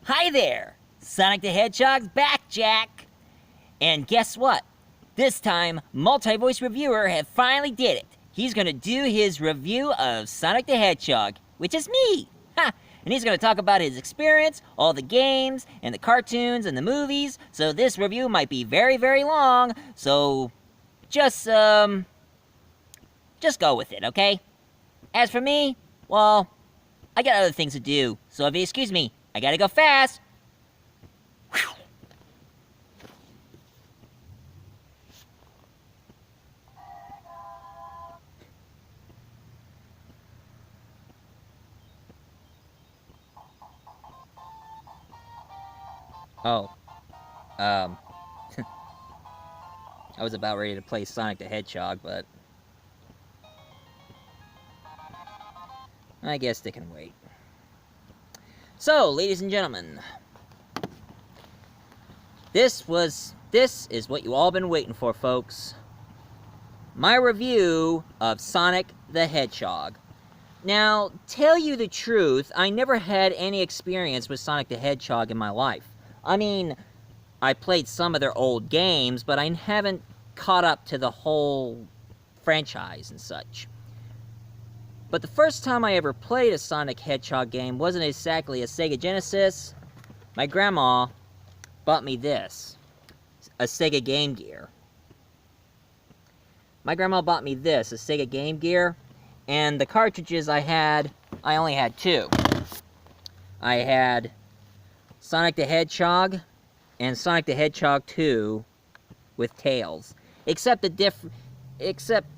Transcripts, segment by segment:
Hi there! Sonic the Hedgehog's back, Jack! And guess what? This time, Multi-Voice Reviewer have finally did it. He's gonna do his review of Sonic the Hedgehog, which is me! Ha! And he's gonna talk about his experience, all the games, and the cartoons, and the movies, so this review might be very, very long, so just go with it, okay? As for me, well, I got other things to do, so if you excuse me, I gotta go fast. Oh, I was about ready to play Sonic the Hedgehog, but I guess they can wait. So, ladies and gentlemen, this is what you all been waiting for, folks. My review of Sonic the Hedgehog. Now, tell you the truth, I never had any experience with Sonic the Hedgehog in my life. I mean, I played some of their old games, but I haven't caught up to the whole franchise and such. But the first time I ever played a Sonic Hedgehog game wasn't exactly a Sega Genesis. My grandma bought me this, a Sega Game Gear. My grandma bought me this, a Sega Game Gear, and the cartridges I only had two. I had Sonic the Hedgehog and Sonic the Hedgehog 2 with Tails. Except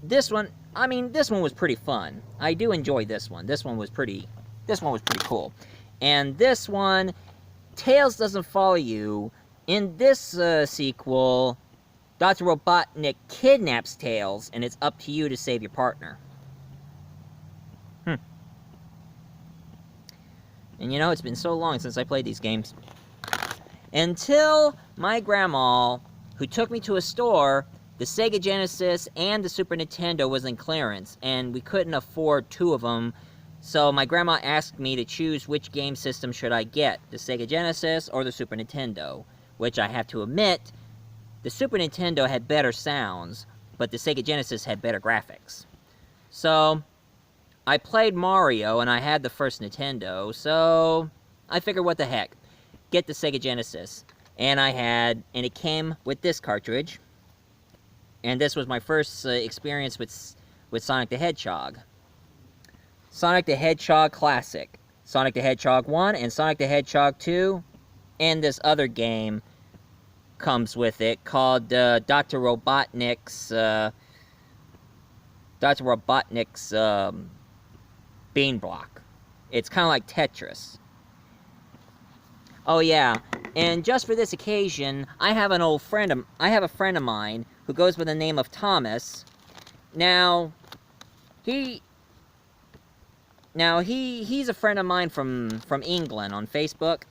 this one, I mean, this one was pretty fun. I do enjoy this one. This one was pretty cool. And this one, Tails doesn't follow you. In this sequel, Dr. Robotnik kidnaps Tails, and it's up to you to save your partner. And you know, it's been so long since I played these games. Until my grandma, who took me to a store, the Sega Genesis and the Super Nintendo was in clearance, and we couldn't afford two of them, so my grandma asked me to choose which game system should I get, the Sega Genesis or the Super Nintendo, which I have to admit, the Super Nintendo had better sounds, but the Sega Genesis had better graphics. So I played Mario, and I had the first Nintendo, so I figured what the heck, get the Sega Genesis. And it came with this cartridge, and this was my first experience with Sonic the Hedgehog. Sonic the Hedgehog Classic, Sonic the Hedgehog 1, and Sonic the Hedgehog 2, and this other game comes with it, called Dr. Robotnik's Bean Block. It's kind of like Tetris. Oh yeah, and just for this occasion, I have a friend of mine who goes by the name of Thomas. Now, he's a friend of mine from England on Facebook,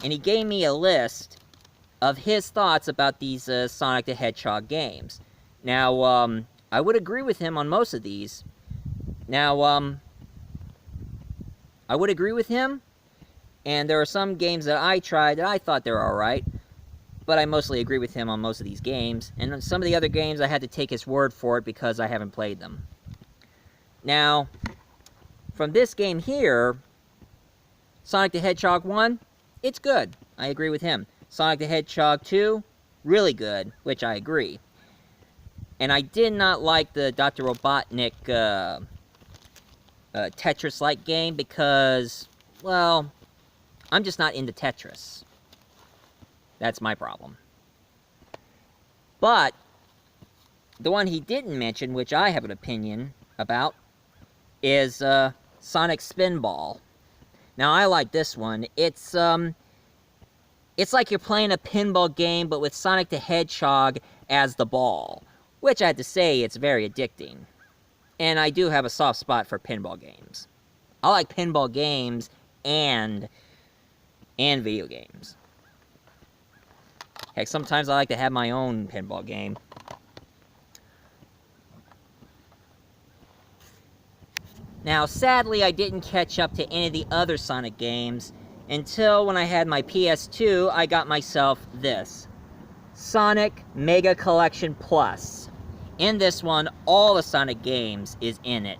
and he gave me a list of his thoughts about these Sonic the Hedgehog games. Now, I would agree with him on most of these. Now, I would agree with him, and there are some games that I tried that I thought they were alright, but I mostly agree with him on most of these games, and some of the other games I had to take his word for it because I haven't played them. Now, from this game here, Sonic the Hedgehog 1, it's good. I agree with him. Sonic the Hedgehog 2, really good, which I agree. And I did not like the Dr. Robotnik Tetris-like game because, well, I'm just not into Tetris. That's my problem. But the one he didn't mention, which I have an opinion about, is Sonic Spinball. Now, I like this one. It's like you're playing a pinball game, but with Sonic the Hedgehog as the ball, which I have to say, it's very addicting. And I do have a soft spot for pinball games. I like pinball games and video games. Heck, sometimes I like to have my own pinball game. Now, sadly, I didn't catch up to any of the other Sonic games, Until when I had my PS2, I got myself this. Sonic Mega Collection Plus. In this one, all the Sonic games is in it.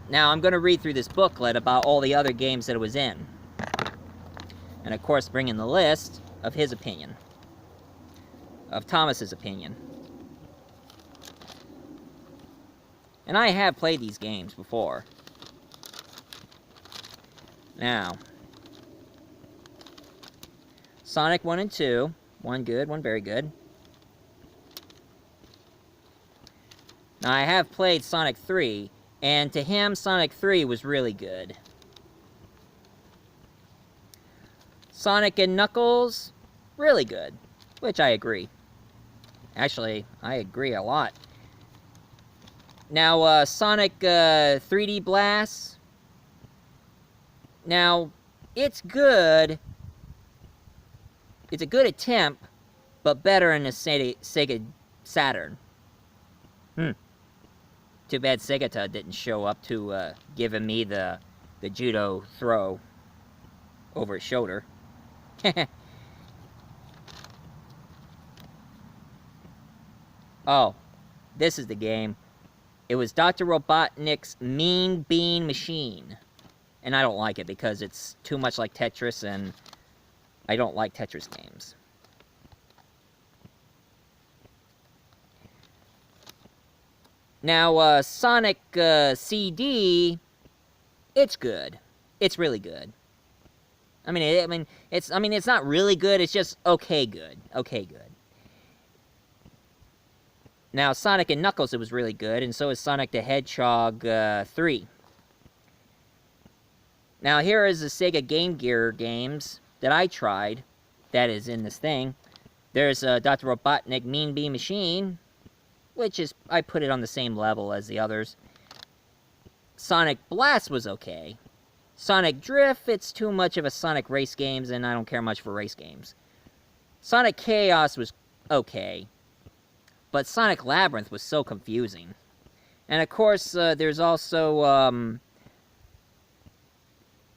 Now, I'm going to read through this booklet about all the other games that it was in. And of course, bring in the list of his opinion. Of Thomas's opinion. And I have played these games before. Now, Sonic 1 and 2. One good, one very good. Now, I have played Sonic 3, and to him, Sonic 3 was really good. Sonic and Knuckles, really good, which I agree. Actually, I agree a lot. Now, Sonic 3D Blast. Now, it's good. It's a good attempt, but better in the Sega Saturn. Too bad Segata didn't show up to giving me the judo throw over his shoulder. Oh, this is the game. It was Dr. Robotnik's Mean Bean Machine. And I don't like it because it's too much like Tetris, and I don't like Tetris games. Now, Sonic CD, it's good. It's really good. It's not really good. It's just okay good. Okay good. Now, Sonic and Knuckles, it was really good, and so is Sonic the Hedgehog 3. Now, here is the Sega Game Gear games that I tried. That is in this thing. There's Dr. Robotnik Mean Bean Machine, which is, I put it on the same level as the others. Sonic Blast was okay. Sonic Drift, it's too much of a Sonic race games, and I don't care much for race games. Sonic Chaos was okay. But Sonic Labyrinth was so confusing. And of course, there's also,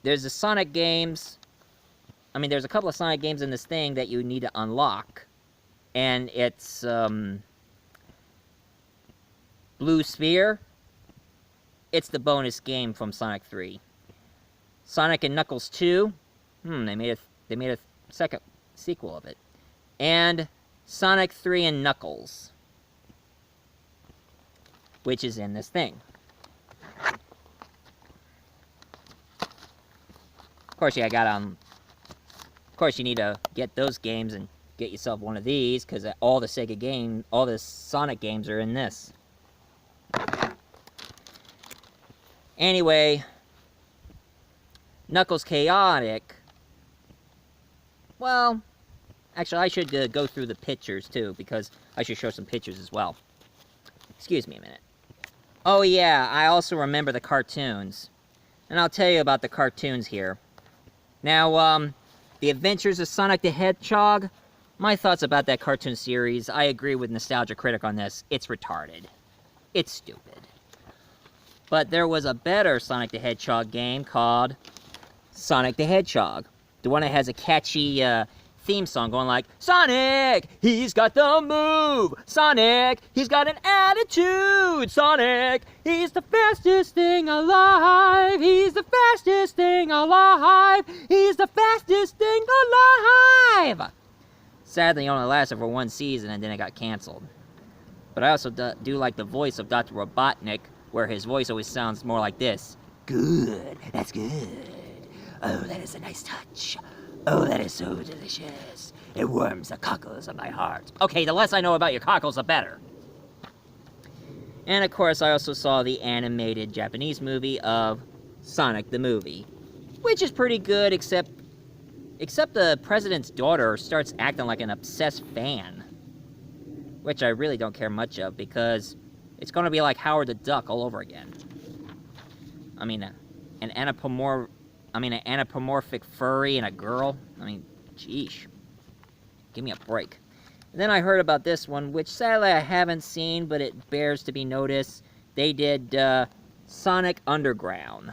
there's the Sonic games. I mean, there's a couple of Sonic games in this thing that you need to unlock. And it's, Blue Sphere. It's the bonus game from Sonic 3. Sonic and Knuckles 2. They made a second sequel of it. And Sonic 3 and Knuckles, which is in this thing. Of course, yeah, of course, you need to get those games and get yourself one of these, because all the Sonic games are in this. Anyway, Knuckles Chaotic. Well, actually, I should go through the pictures too, because I should show some pictures as well. Excuse me a minute. Oh yeah, I also remember the cartoons. And I'll tell you about the cartoons here. Now, The Adventures of Sonic the Hedgehog. My thoughts about that cartoon series, I agree with Nostalgia Critic on this. It's retarded. It's stupid. But there was a better Sonic the Hedgehog game called Sonic the Hedgehog. The one that has a catchy theme song going like, Sonic, he's got the move. Sonic, he's got an attitude. Sonic, he's the fastest thing alive. He's the fastest thing alive. He's the fastest thing alive. Sadly, it only lasted for one season and then it got canceled. But I also do like the voice of Dr. Robotnik, where his voice always sounds more like this. Good, that's good. Oh, that is a nice touch. Oh, that is so delicious. It warms the cockles of my heart. Okay, the less I know about your cockles, the better. And of course, I also saw the animated Japanese movie of Sonic the Movie, which is pretty good, except the president's daughter starts acting like an obsessed fan, which I really don't care much of, because it's going to be like Howard the Duck all over again. I mean, an anthropomorphic furry and a girl. I mean, sheesh. Give me a break. And then I heard about this one, which sadly I haven't seen, but it bears to be noticed. They did Sonic Underground.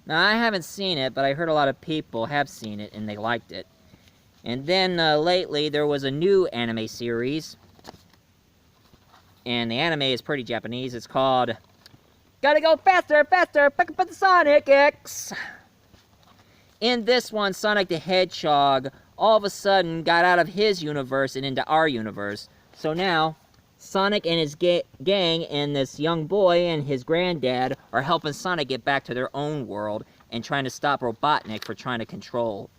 Now, I haven't seen it, but I heard a lot of people have seen it, and they liked it. And then, lately, there was a new anime series. And the anime is pretty Japanese. It's called Gotta Go Faster, Faster, Pick Up the Sonic X! In this one, Sonic the Hedgehog all of a sudden got out of his universe and into our universe. So now, Sonic and his gang and this young boy and his granddad are helping Sonic get back to their own world and trying to stop Robotnik for trying to control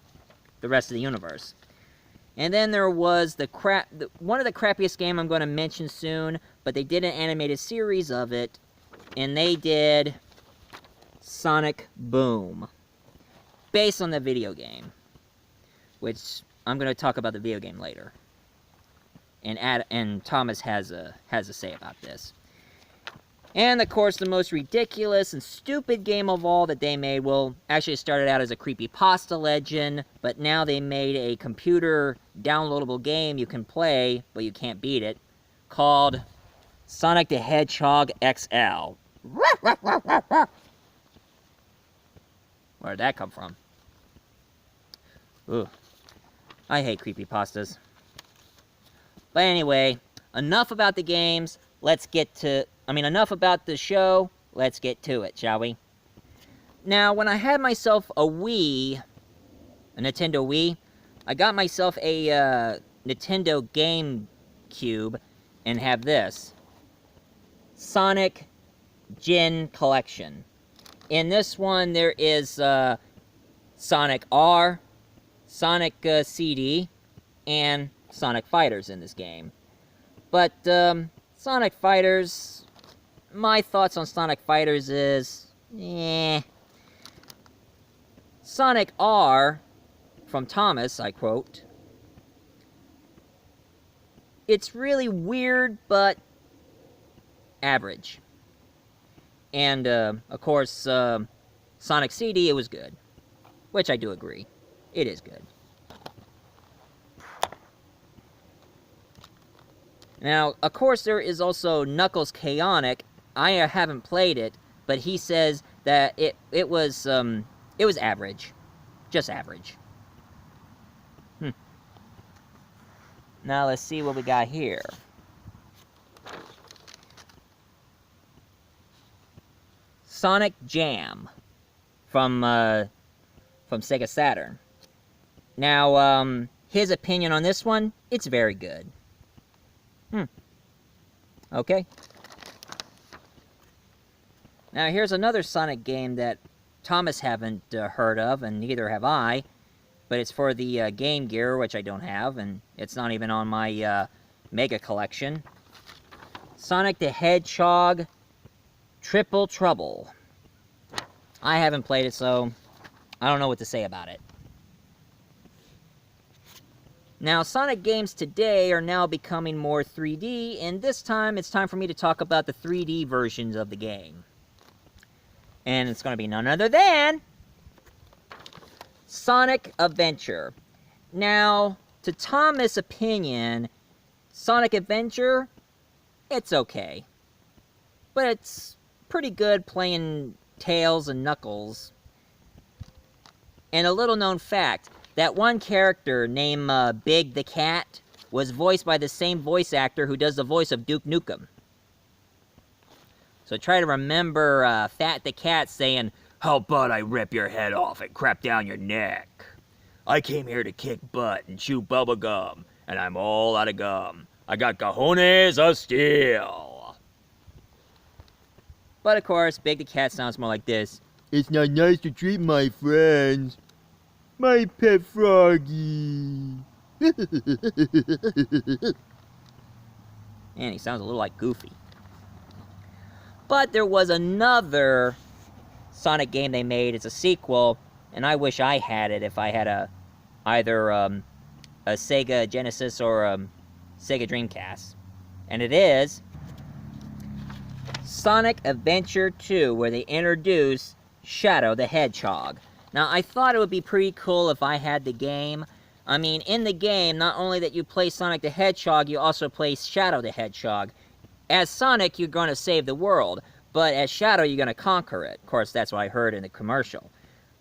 the rest of the universe. And then there was one of the crappiest game I'm going to mention soon, but they did an animated series of it, and they did Sonic Boom, based on the video game, which I'm going to talk about the video game later. And Thomas has a say about this. And of course, the most ridiculous and stupid game of all that they made, well, actually it started out as a creepypasta legend, but now they made a computer downloadable game you can play, but you can't beat it, called Sonic the Hedgehog XL. Where'd that come from? Ugh. I hate creepypastas. But anyway, enough about the games. Enough about the show. Let's get to it, shall we? Now, when I had myself a Nintendo Wii, I got myself a Nintendo GameCube and have this Sonic Gen Collection. In this one, there is Sonic R, Sonic CD, and Sonic Fighters in this game. But Sonic Fighters, my thoughts on Sonic Fighters is, Sonic R, from Thomas, I quote, it's really weird, but average. And, of course, Sonic CD, it was good. Which I do agree. It is good. Now, of course, there is also Knuckles Chaotix. I haven't played it, but he says that it was average. Just average. Now, let's see what we got here. Sonic Jam from Sega Saturn. Now, his opinion on this one, it's very good. Okay. Now, here's another Sonic game that Thomas haven't heard of, and neither have I. But it's for the Game Gear, which I don't have, and it's not even on my Mega Collection. Sonic the Hedgehog Triple Trouble. I haven't played it, so I don't know what to say about it. Now, Sonic games today are now becoming more 3D, and this time it's time for me to talk about the 3D versions of the game. And it's going to be none other than Sonic Adventure. Now, to Thomas' opinion, Sonic Adventure, it's okay. But it's pretty good playing Tails and Knuckles. And a little known fact, that one character named Big the Cat was voiced by the same voice actor who does the voice of Duke Nukem. So try to remember Fat the Cat saying, "How about I rip your head off and crap down your neck? I came here to kick butt and chew bubblegum, and I'm all out of gum. I got cojones of steel." But of course, Big the Cat sounds more like this. "It's not nice to treat my friends. My pet froggy." And he sounds a little like Goofy. But there was another Sonic game they made. It's a sequel, and I wish I had it if I had either a Sega Genesis or a Sega Dreamcast. And it is Sonic Adventure 2, where they introduce Shadow the Hedgehog. Now, I thought it would be pretty cool if I had the game. I mean, in the game, not only that you play Sonic the Hedgehog, you also play Shadow the Hedgehog. As Sonic, you're going to save the world. But as Shadow, you're going to conquer it. Of course, that's what I heard in the commercial.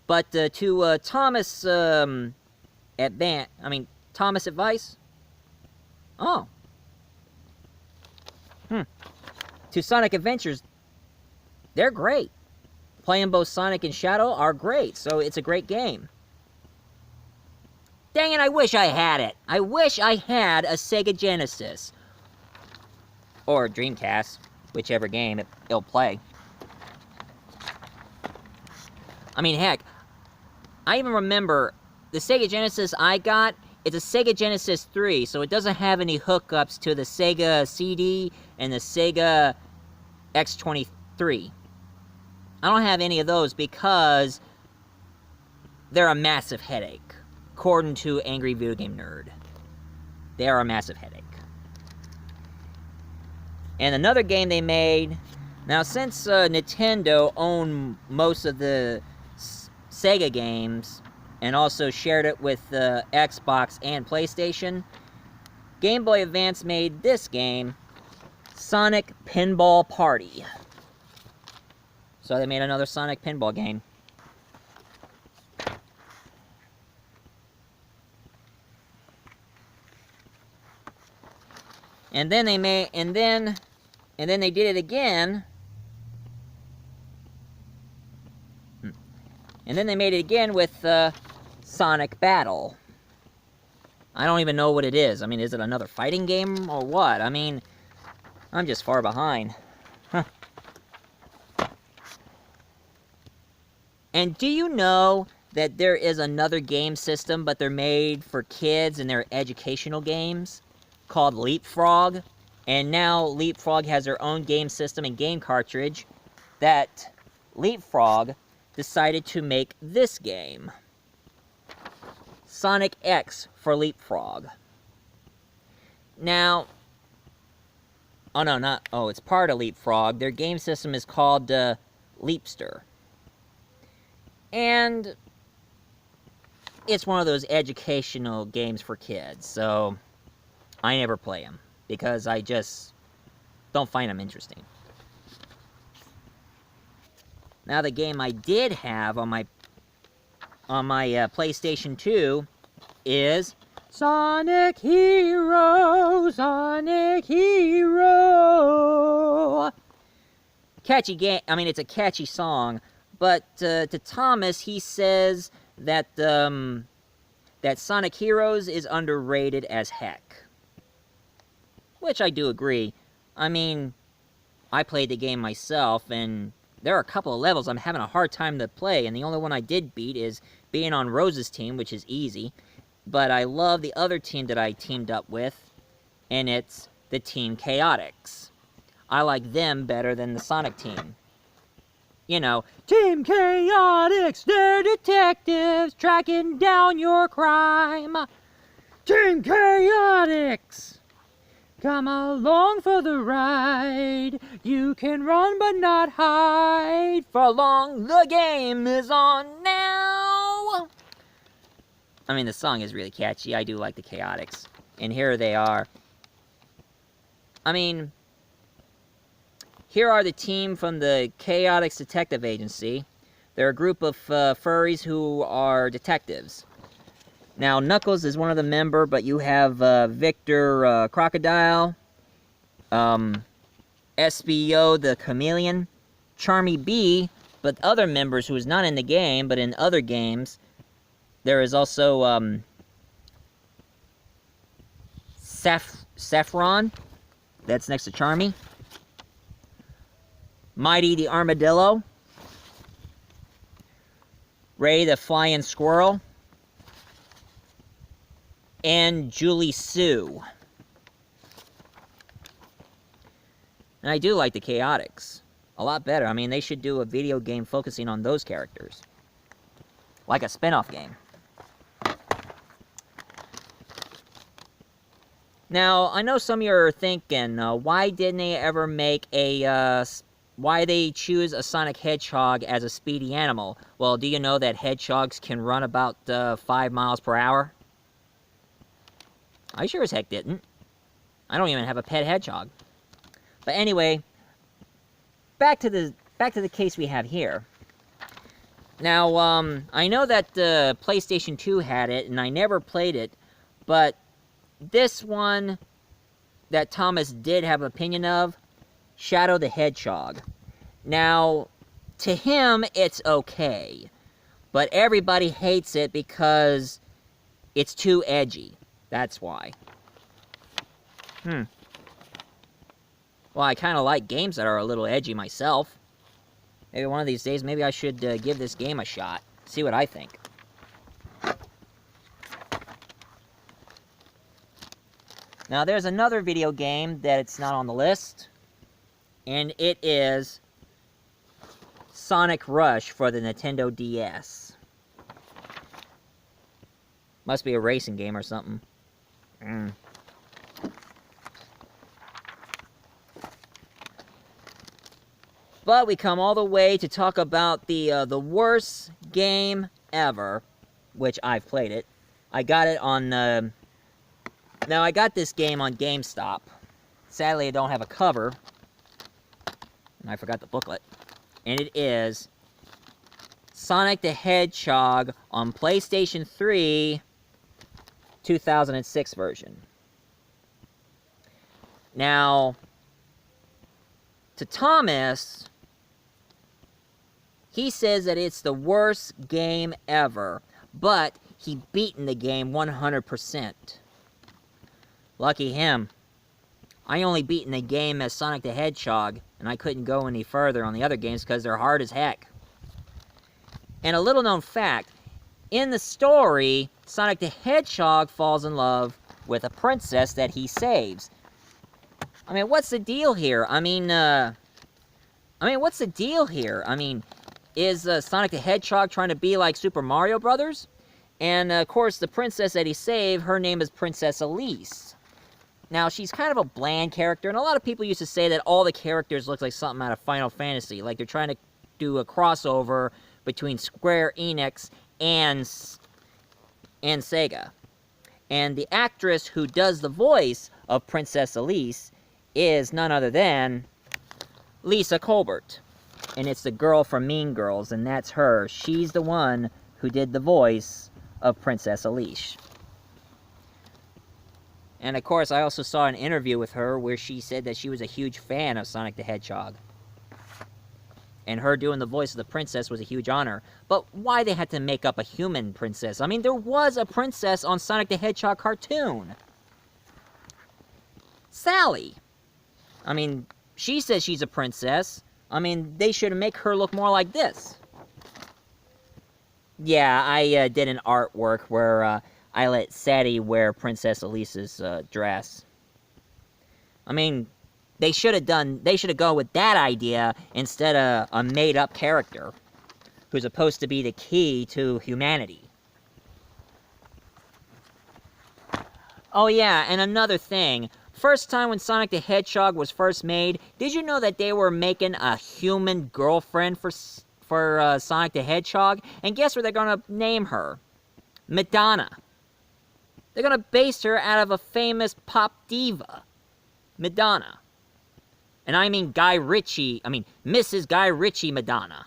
But to Thomas Thomas Advice? Oh. To Sonic Adventures, they're great. Playing both Sonic and Shadow are great, so it's a great game. Dang it, I wish I had it. I wish I had a Sega Genesis. Or Dreamcast, whichever game it'll play. I mean, heck, I even remember the Sega Genesis I got, it's a Sega Genesis 3, so it doesn't have any hookups to the Sega CD and the Sega X23. I don't have any of those because they're a massive headache. According to Angry Video Game Nerd. They are a massive headache. And another game they made... Now, since Nintendo owned most of the Sega games, and also shared it with Xbox and PlayStation, Game Boy Advance made this game, Sonic Pinball Party. So they made another Sonic Pinball game. And then they made, and then they did it again. And then they made it again with Sonic Battle. I don't even know what it is. I mean, is it another fighting game or what? I mean, I'm just far behind. Huh. And do you know that there is another game system, but they're made for kids and they're educational games, called Leapfrog? And now Leapfrog has their own game system and game cartridge that Leapfrog decided to make this game. Sonic X for Leapfrog. Now, it's part of Leapfrog. Their game system is called Leapster. And it's one of those educational games for kids, so I never play them because I just don't find them interesting. Now, the game I did have on my PlayStation 2 is Sonic Hero, Sonic Hero. Catchy game. I mean, it's a catchy song, but to Thomas, he says that that Sonic Heroes is underrated as heck. Which I do agree. I mean, I played the game myself, and there are a couple of levels I'm having a hard time to play, and the only one I did beat is being on Rose's team, which is easy. But I love the other team that I teamed up with, and it's the Team Chaotix. I like them better than the Sonic team. You know, Team Chaotix, they're detectives tracking down your crime. Team Chaotix, come along for the ride. You can run but not hide. For long, the game is on now. I mean, the song is really catchy. I do like the Chaotix. And here they are. I mean, here are the team from the Chaotix Detective Agency. They're a group of furries who are detectives. Now, Knuckles is one of the members, but you have Victor Crocodile, SBO the Chameleon, Charmy B, but other members who is not in the game, but in other games. There is also Saffron, that's next to Charmy. Mighty the Armadillo. Ray the Flying Squirrel. And Julie Sue. And I do like the Chaotix a lot better. I mean, they should do a video game focusing on those characters. Like a spin-off game. Now, I know some of you are thinking, why didn't they ever make a, why they choose a Sonic Hedgehog as a speedy animal? Well, do you know that hedgehogs can run about 5 miles per hour? I sure as heck didn't. I don't even have a pet hedgehog. But anyway, back to the case we have here. Now, I know that the PlayStation 2 had it, and I never played it, but this one that Thomas did have an opinion of, Shadow the Hedgehog. Now, to him, it's okay, but everybody hates it because it's too edgy. That's why. Well, I kind of like games that are a little edgy myself. Maybe one of these days, maybe I should give this game a shot. See what I think. Now, there's another video game that it's not on the list, and it is Sonic Rush for the Nintendo DS. Must be a racing game or something. But we come all the way to talk about the worst game ever, which I've played it. I got it on, now I got this game on GameStop. Sadly, I don't have a cover, and I forgot the booklet. And it is Sonic the Hedgehog on PlayStation 3, 2006 version. Now, to Thomas, he says that it's the worst game ever, but he beaten the game 100%. Lucky him. I only beaten the game as Sonic the Hedgehog, and I couldn't go any further on the other games because they're hard as heck. And a little known fact, in the story, Sonic the Hedgehog falls in love with a princess that he saves. I mean, what's the deal here? What's the deal here? I mean, is Sonic the Hedgehog trying to be like Super Mario Brothers? And, of course, the princess that he saved, her name is Princess Elise. Now, she's kind of a bland character, and a lot of people used to say that all the characters look like something out of Final Fantasy, like they're trying to do a crossover between Square Enix and Sega. And the actress who does the voice of Princess Elise is none other than Lisa Colbert. And it's the girl from Mean Girls, and that's her. She's the one who did the voice of Princess Elise. And of course, I also saw an interview with her where she said that she was a huge fan of Sonic the Hedgehog. And her doing the voice of the princess was a huge honor. But why they had to make up a human princess? I mean, there was a princess on Sonic the Hedgehog cartoon. Sally. I mean, she says she's a princess. I mean, they should make her look more like this. Yeah, I did an artwork where I let Sadie wear Princess Elise's dress. I mean, they should have gone with that idea instead of a made-up character who's supposed to be the key to humanity. Oh yeah, and another thing. First time when Sonic the Hedgehog was first made, did you know that they were making a human girlfriend for Sonic the Hedgehog? And guess what they're gonna name her? Madonna. They're gonna base her out of a famous pop diva. Madonna. And I mean Mrs. Guy Ritchie Madonna.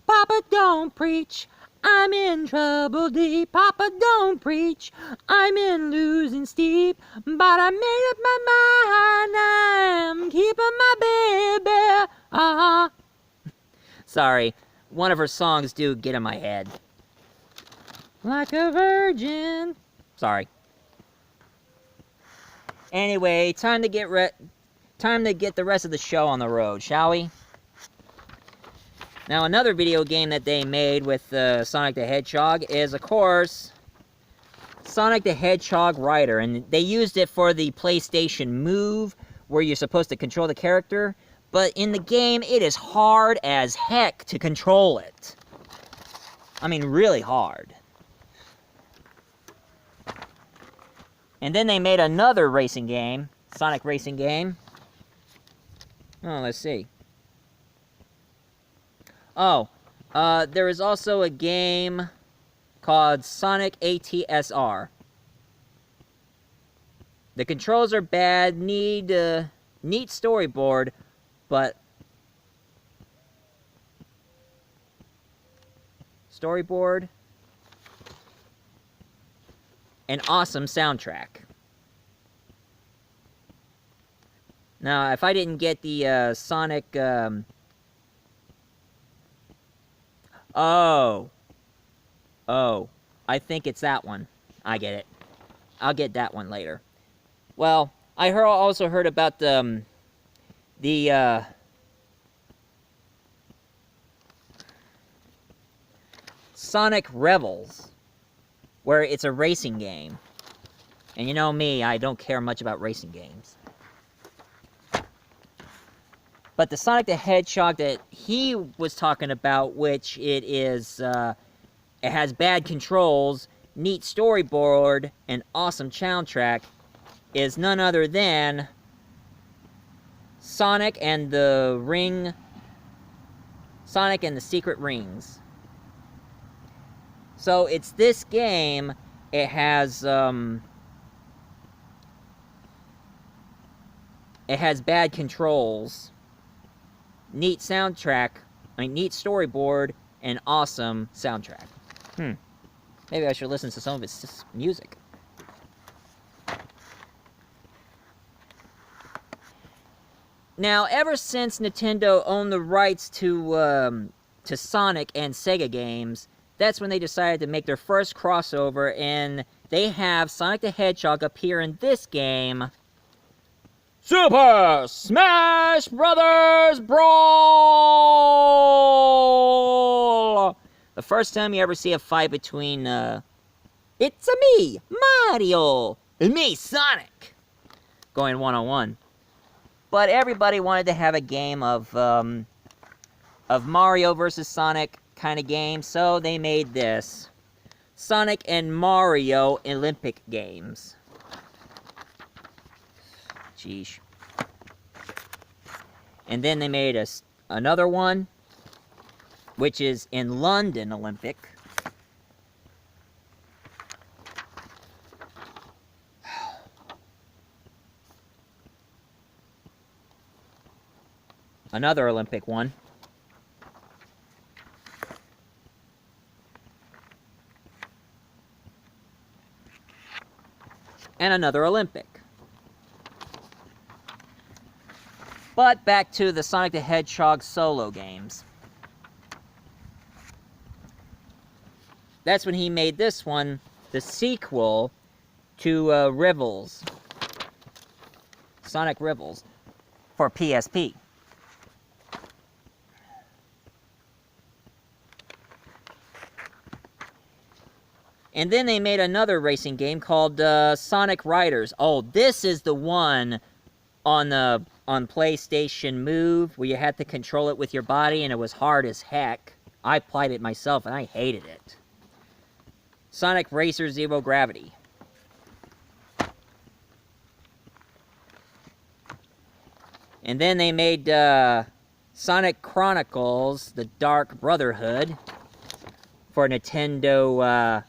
Papa, don't preach. I'm in trouble deep. Papa, don't preach. I'm in losing steep. But I made up my mind. I'm keeping my baby. Sorry. One of her songs do get in my head. Like a virgin. Sorry. Anyway, time to get the rest of the show on the road, shall we? Now, another video game that they made with Sonic the Hedgehog is, of course, Sonic the Hedgehog Rider. And they used it for the PlayStation Move, where you're supposed to control the character. But in the game, it is hard as heck to control it. I mean, really hard. And then they made another racing game, Sonic racing game. Oh, let's see. Oh, there is also a game called Sonic ATSR. The controls are bad, need neat storyboard, but... Storyboard. An awesome soundtrack. Now, if I didn't get the Sonic... Oh, I think it's that one. I get it. I'll get that one later. Well, I also heard about the Sonic Rebels, where it's a racing game. And you know me, I don't care much about racing games. But the Sonic the Hedgehog that he was talking about, which it has bad controls, neat storyboard, and awesome soundtrack, is none other than Sonic and the Secret Rings. So it's this game. It has bad controls, neat soundtrack, neat storyboard, and awesome soundtrack. Maybe I should listen to some of its music. Now, ever since Nintendo owned the rights to Sonic and Sega games, that's when they decided to make their first crossover, and they have Sonic the Hedgehog appear in this game, Super Smash Brothers Brawl! The first time you ever see a fight between, it's me, Mario, and me, Sonic, going one-on-one. But everybody wanted to have a game of Mario versus Sonic kind of game, so they made this. Sonic and Mario Olympic Games. Jeez. And then they made another one, which is in London Olympic. Another Olympic one. And another Olympic. But back to the Sonic the Hedgehog solo games. That's when he made this one, the sequel to Rivals. Sonic Rivals for PSP. And then they made another racing game called Sonic Riders. Oh, this is the one on PlayStation Move where you had to control it with your body, and it was hard as heck. I played it myself, and I hated it. Sonic Racer Zero Gravity. And then they made Sonic Chronicles: The Dark Brotherhood for Nintendo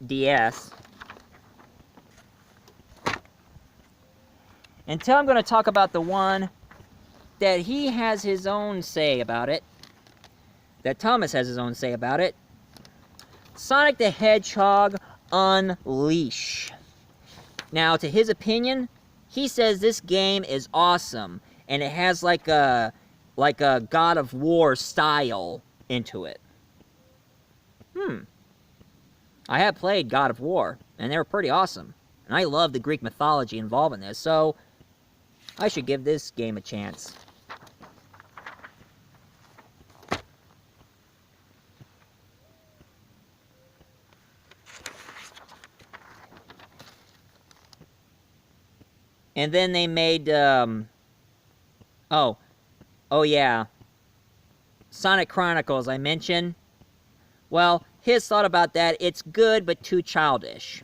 DS. Until I'm going to talk about the one that he has his own say about it. That Thomas has his own say about it. Sonic the Hedgehog Unleash. Now, to his opinion, he says this game is awesome, and it has like a God of War style into it. I have played God of War, and they were pretty awesome. And I love the Greek mythology involved in this, so I should give this game a chance. And then they made, oh yeah, Sonic Chronicles, I mentioned. Well, his thought about that, it's good, but too childish.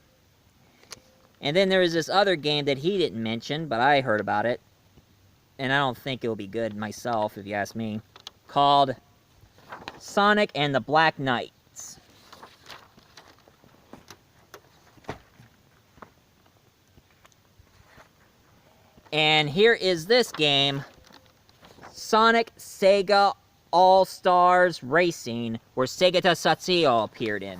And then there was this other game that he didn't mention, but I heard about it. And I don't think it'll be good myself, if you ask me. Called Sonic and the Black Knights. And here is this game, Sonic Sega All-Stars Racing, where Segata Satsuo appeared in.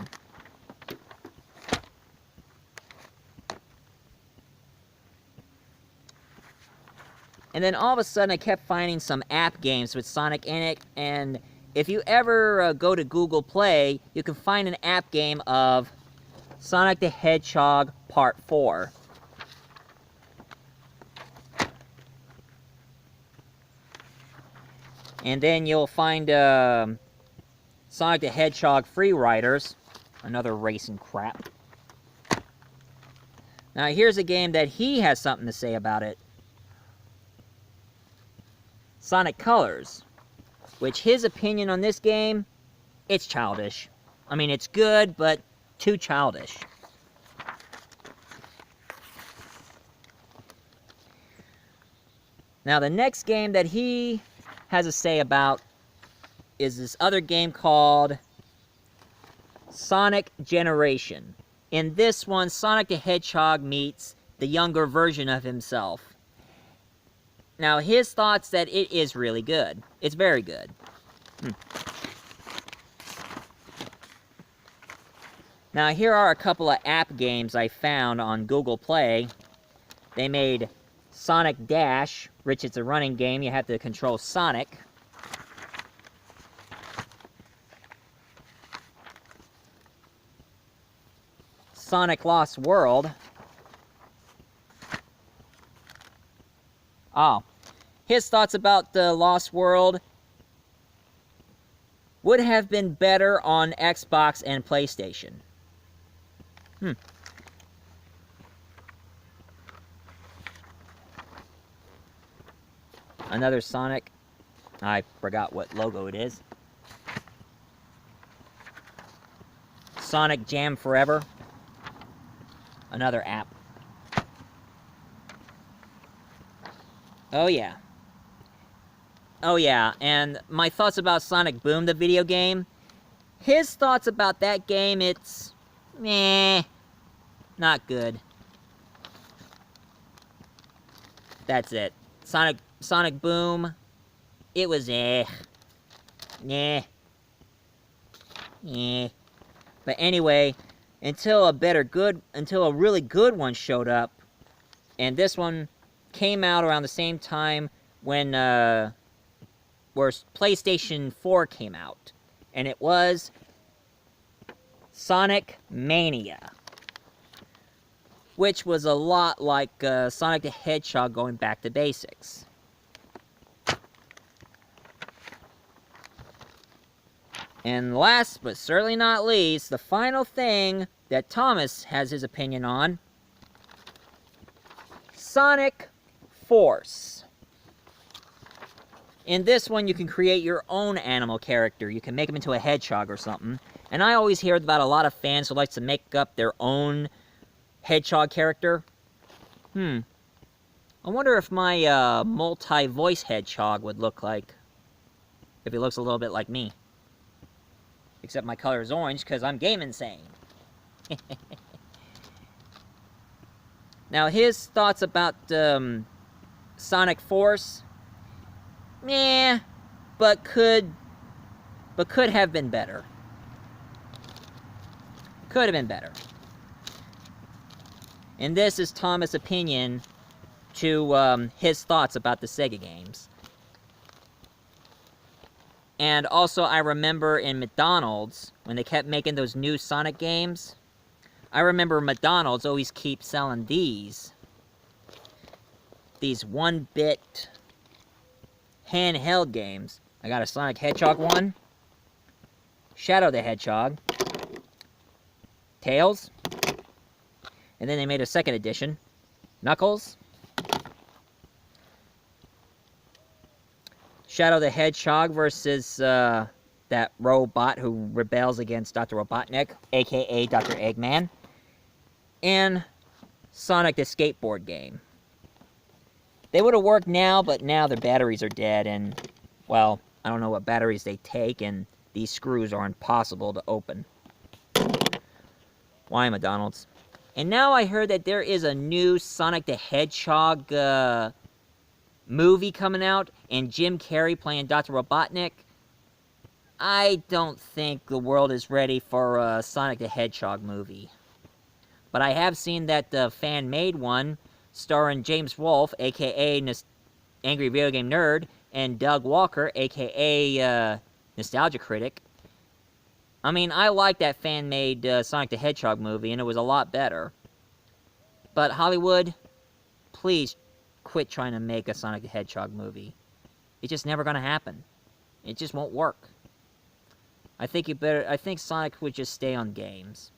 And then all of a sudden I kept finding some app games with Sonic in it, and if you ever go to Google Play, you can find an app game of Sonic the Hedgehog Part 4. And then you'll find Sonic the Hedgehog Free Riders, another racing crap. Now here's a game that he has something to say about it. Sonic Colors, which his opinion on this game, it's childish. I mean, it's good, but too childish. Now the next game that he has a say about is this other game called Sonic Generation. In this one, Sonic the Hedgehog meets the younger version of himself. Now, his thoughts that it is really good. It's very good. Now, here are a couple of app games I found on Google Play. They made Sonic Dash, which is a running game. You have to control Sonic. Sonic Lost World. Oh, his thoughts about the Lost World would have been better on Xbox and PlayStation. Another Sonic. I forgot what logo it is. Sonic Jam Forever. Another app. Oh yeah. Oh yeah, and my thoughts about Sonic Boom, the video game. His thoughts about that game, it's meh, not good. That's it. Sonic Boom, it was nah. But anyway, until a really good one showed up, and this one came out around the same time when where PlayStation 4 came out, and it was Sonic Mania, which was a lot like Sonic the Hedgehog going back to basics. And last but certainly not least, the final thing that Thomas has his opinion on, Sonic Force. In this one, you can create your own animal character. You can make him into a hedgehog or something. And I always hear about a lot of fans who like to make up their own hedgehog character. I wonder if my multi-voice hedgehog would look like. If he looks a little bit like me. Except my color is orange, because I'm game insane. Now, his thoughts about Sonic Force, meh, but could have been better. Could have been better. And this is Thomas' opinion to his thoughts about the Sega games. And also, I remember in McDonald's, when they kept making those new Sonic games, I remember McDonald's always keep selling these 1-bit handheld games. I got a Sonic Hedgehog one, Shadow the Hedgehog, Tails, and then they made a second edition, Knuckles, Shadow the Hedgehog versus that robot who rebels against Dr. Robotnik, aka Dr. Eggman, and Sonic the Skateboard game. They would have worked now, but now their batteries are dead, and, well, I don't know what batteries they take, and these screws are impossible to open. Why, McDonald's? And now I heard that there is a new Sonic the Hedgehog movie coming out and Jim Carrey playing Dr. Robotnik, I don't think the world is ready for a Sonic the Hedgehog movie. But I have seen that the fan-made one, starring James Wolfe, a.k.a. Angry Video Game Nerd, and Doug Walker, a.k.a. Nostalgia Critic. I mean, I like that fan-made Sonic the Hedgehog movie, and it was a lot better. But Hollywood, please quit trying to make a Sonic the Hedgehog movie. It's just never gonna happen. It just won't work. I think Sonic would just stay on games.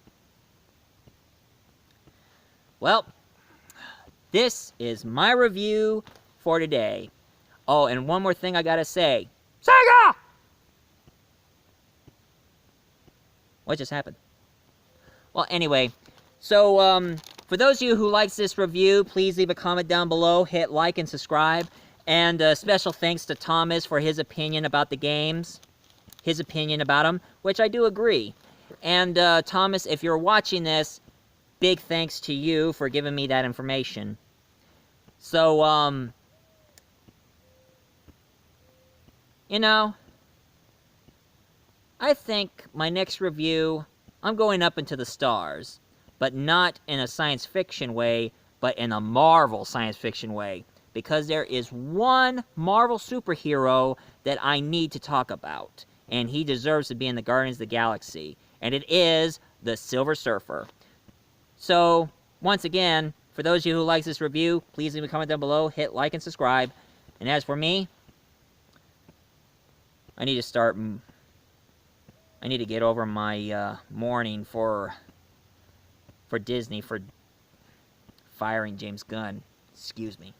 Well, this is my review for today. Oh, and one more thing I gotta say. Sega! What just happened? Well, anyway, so, for those of you who likes this review, please leave a comment down below, hit like and subscribe, and special thanks to Thomas for his opinion about the games, his opinion about them, which I do agree. And, Thomas, if you're watching this, big thanks to you for giving me that information. So, you know, I think my next review, I'm going up into the stars, but not in a science fiction way, but in a Marvel science fiction way, because there is one Marvel superhero that I need to talk about, and he deserves to be in the Guardians of the Galaxy, and it is the Silver Surfer. So, once again, for those of you who likes this review, please leave a comment down below, hit like and subscribe, and as for me, I need to get over my mourning for Disney for firing James Gunn. Excuse me.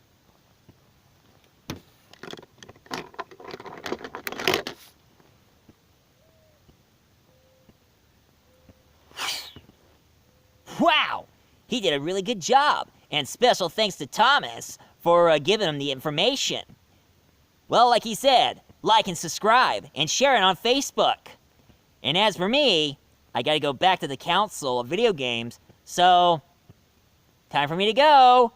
Wow! He did a really good job, and special thanks to Thomas for giving him the information. Well, like he said, like and subscribe, and share it on Facebook. And as for me, I gotta go back to the Council of Video Games, so time for me to go.